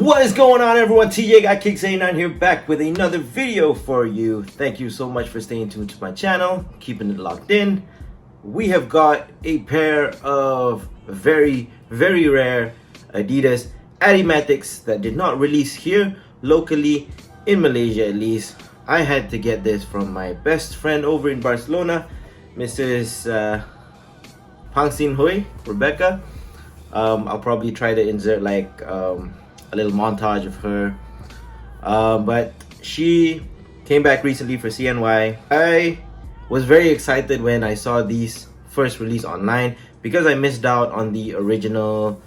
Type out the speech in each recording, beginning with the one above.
What is going on, everyone? TJ Got Kicks 89 here, back with another video for you. Thank you so much for staying tuned to my channel, keeping it locked in. We have got a pair of very rare Adidas Adimatics that did not release here locally, in Malaysia at least. I had to get this from my best friend over in Barcelona, Mrs. Pang Sin Hui, Rebecca. I'll probably try to insert like a little montage of her, but she came back recently for CNY. I was very excited when I saw these first release online because I missed out on the original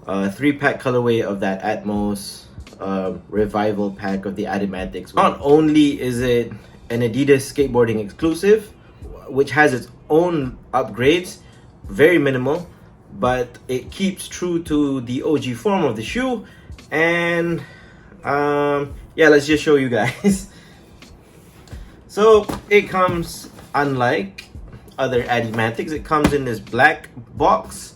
3-pack colorway of that Atmos revival pack of the Adimatics. Not only is it an Adidas skateboarding exclusive, which has its own upgrades, very minimal, but it keeps true to the OG form of the shoe. And yeah, let's just show you guys. So it comes, unlike other Adimatics, it comes in this black box,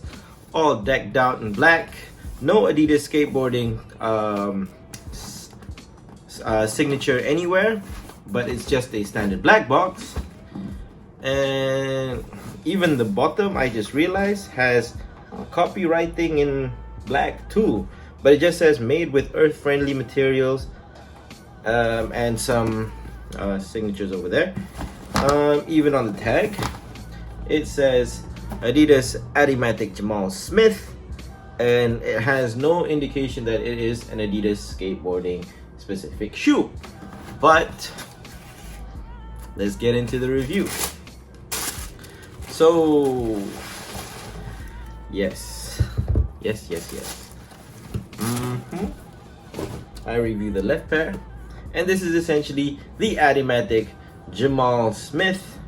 all decked out in black. No Adidas skateboarding signature anywhere, but it's just a standard black box. And even the bottom, I just realized, has copywriting in black too, but it just says made with earth-friendly materials, and some signatures over there. Even on the tag, it says Adidas Adimatic Jamal Smith, and it has no indication that it is an Adidas skateboarding specific shoe. But let's get into the review. So yes. I review the left pair, and this is essentially the Adimatic Jamal Smith.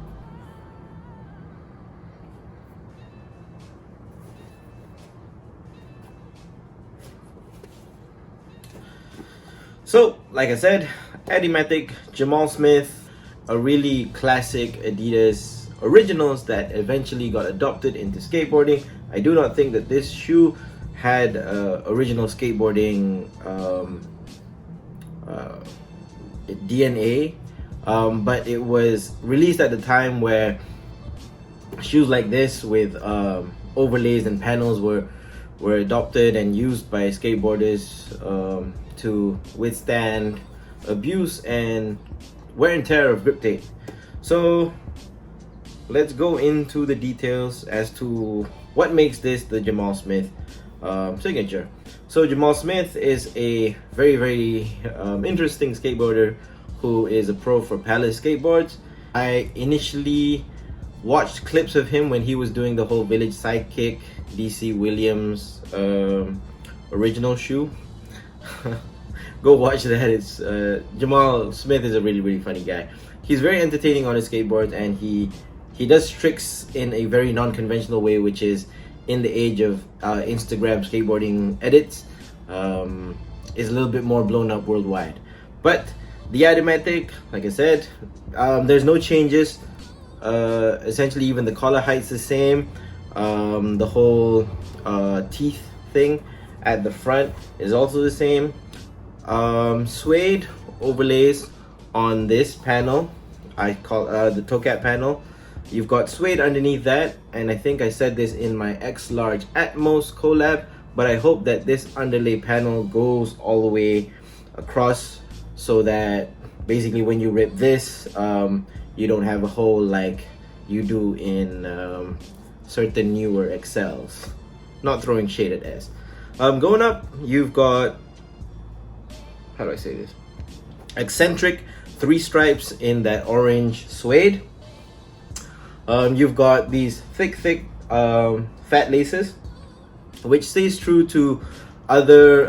So, like I said, Adimatic Jamal Smith, a really classic Adidas originals that eventually got adopted into skateboarding. I do not think that this shoe had original skateboarding DNA, but it was released at the time where shoes like this with overlays and panels were adopted and used by skateboarders to withstand abuse and wear and tear of grip tape. So let's go into the details as to what makes this the Jamal Smith signature. So Jamal Smith is a very interesting skateboarder who is a pro for Palace skateboards. I initially watched clips of him when he was doing the whole Village Sidekick DC Williams original shoe. Go watch that. It's Jamal Smith is a really funny guy. He's very entertaining on his skateboards, and he does tricks in a very non-conventional way, which is, in the age of Instagram skateboarding edits, is a little bit more blown up worldwide. But the Adimatic, like I said, there's no changes. Essentially, even the collar height's the same. The whole teeth thing at the front is also the same. Suede overlays on this panel, I call the toe cap panel. You've got suede underneath that, and I think I said this in my X large Atmos collab, but I hope that this underlay panel goes all the way across, so that basically when you rip this, you don't have a hole like you do in certain newer XLs. Not throwing shade at S. Going up, you've got, how do I say this? Eccentric 3 stripes in that orange suede. You've got these thick fat laces, which stays true to other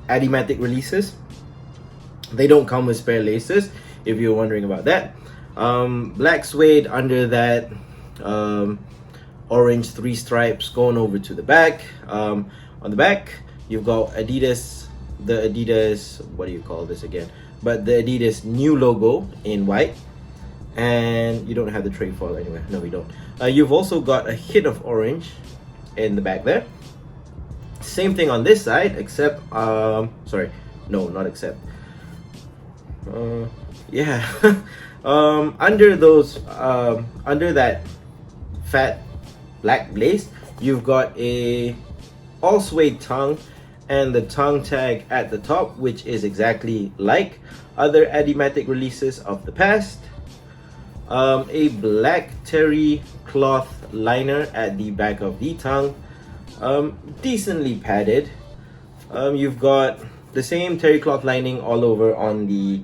Adimatic releases. They don't come with spare laces, if you're wondering about that. Black suede under that orange 3 stripes going over to the back. On the back, you've got Adidas, the Adidas, what do you call this again? But the Adidas new logo in white. And you don't have the tray foil anywhere. No, we don't. You've also got a hint of orange in the back there. Same thing on this side, except sorry, no, not except. Yeah, under those under that fat black lace, you've got a all suede tongue and the tongue tag at the top, which is exactly like other Adimatic releases of the past. A black terry cloth liner at the back of the tongue, decently padded. You've got the same terry cloth lining all over on the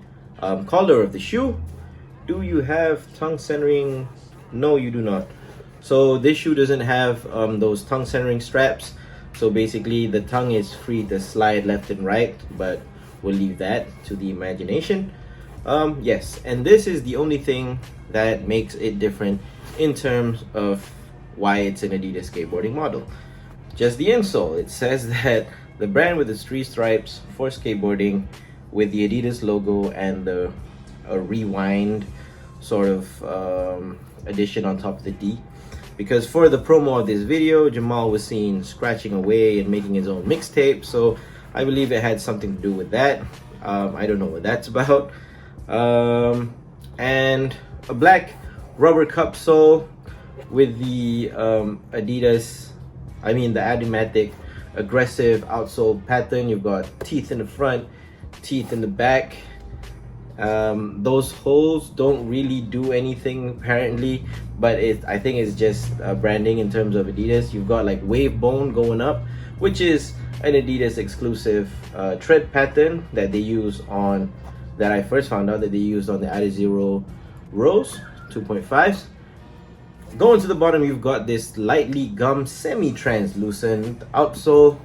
collar of the shoe. Do you have tongue centering? No, you do not. So this shoe doesn't have those tongue centering straps. So basically the tongue is free to slide left and right, but we'll leave that to the imagination. Yes, and this is the only thing that makes it different in terms of why it's an Adidas skateboarding model. Just the insole. It says that the brand with its 3 stripes for skateboarding with the Adidas logo and the rewind sort of addition on top of the D. Because for the promo of this video, Jamal was seen scratching away and making his own mixtape, so I believe it had something to do with that. I don't know what that's about. And a black rubber cup sole with the Adidas, the Adimatic aggressive outsole pattern. You've got teeth in the front, teeth in the back. Those holes don't really do anything apparently, but I think it's just branding in terms of Adidas. You've got like wave bone going up, which is an Adidas exclusive tread pattern that they use on, that I first found out that they used on the Adizero Rose 2.5s. Going to the bottom, you've got this lightly gummed semi-translucent outsole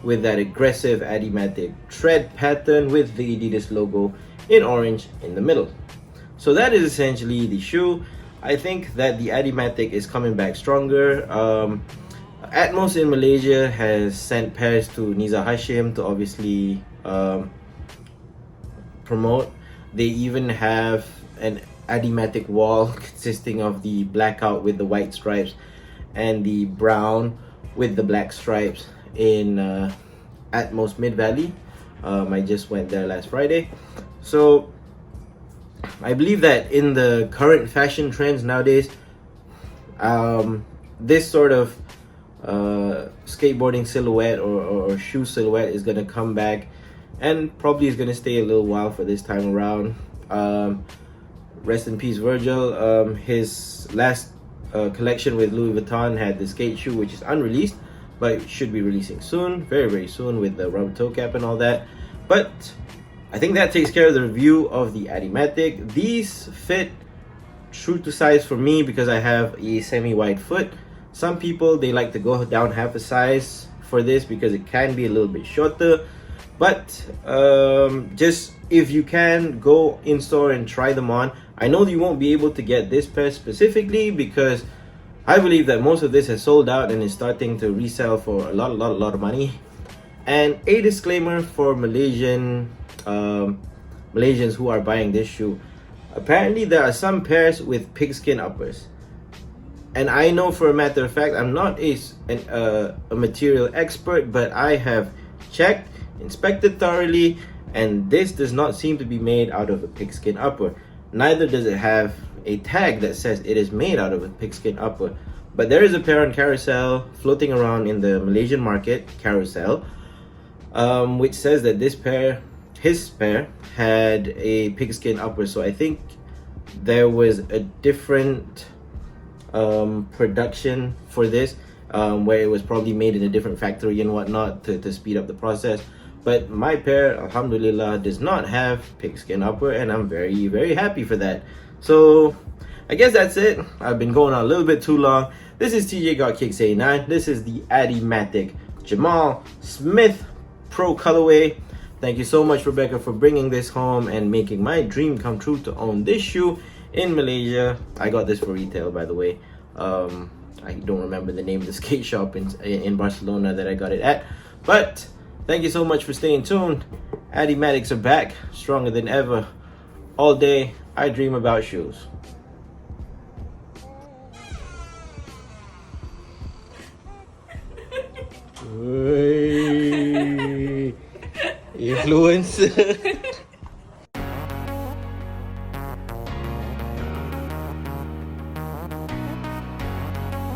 with that aggressive Adimatic tread pattern with the Adidas logo in orange in the middle. So that is essentially the shoe. I think that the Adimatic is coming back stronger. Atmos in Malaysia has sent pairs to Niza Hashim to obviously promote. They even have an Adimatic wall consisting of the blackout with the white stripes and the brown with the black stripes in Atmos Mid Valley. I just went there last Friday. So I believe that in the current fashion trends nowadays, this sort of skateboarding silhouette or shoe silhouette is going to come back and probably is going to stay a little while for this time around. Rest in peace Virgil. His last collection with Louis Vuitton had the skate shoe, which is unreleased but should be releasing soon, very very soon, with the rubber toe cap and all that. But I think that takes care of the review of the Adimatic. These fit true to size for me because I have a semi-wide foot. Some people, they like to go down half a size for this because it can be a little bit shorter. But just if you can, go in store and try them on. I know that you won't be able to get this pair specifically because I believe that most of this has sold out and is starting to resell for a lot of money. And a disclaimer for Malaysians who are buying this shoe. Apparently there are some pairs with pigskin uppers. And I know for a matter of fact, I'm not a material expert, but I have checked, inspected thoroughly, and this does not seem to be made out of a pigskin upper. Neither does it have a tag that says it is made out of a pigskin upper. But there is a pair on Carousel floating around in the Malaysian market, Carousel, which says that this pair, his pair, had a pigskin upper. So I think there was a different production for this, where it was probably made in a different factory and whatnot to speed up the process. But my pair, alhamdulillah, does not have pigskin upper, and I'm very very happy for that. So I guess that's it. I've been going on a little bit too long. This is TJ Got Kicks 89. This is the Adimatic Jamal Smith Pro colorway. Thank you so much, Rebecca, for bringing this home and making my dream come true to own this shoe in Malaysia. I got this for retail, by the way. I don't remember the name of the skate shop in Barcelona that I got it at. But thank you so much for staying tuned. Adimatics are back, stronger than ever. All day, I dream about shoes. Hey. influencer.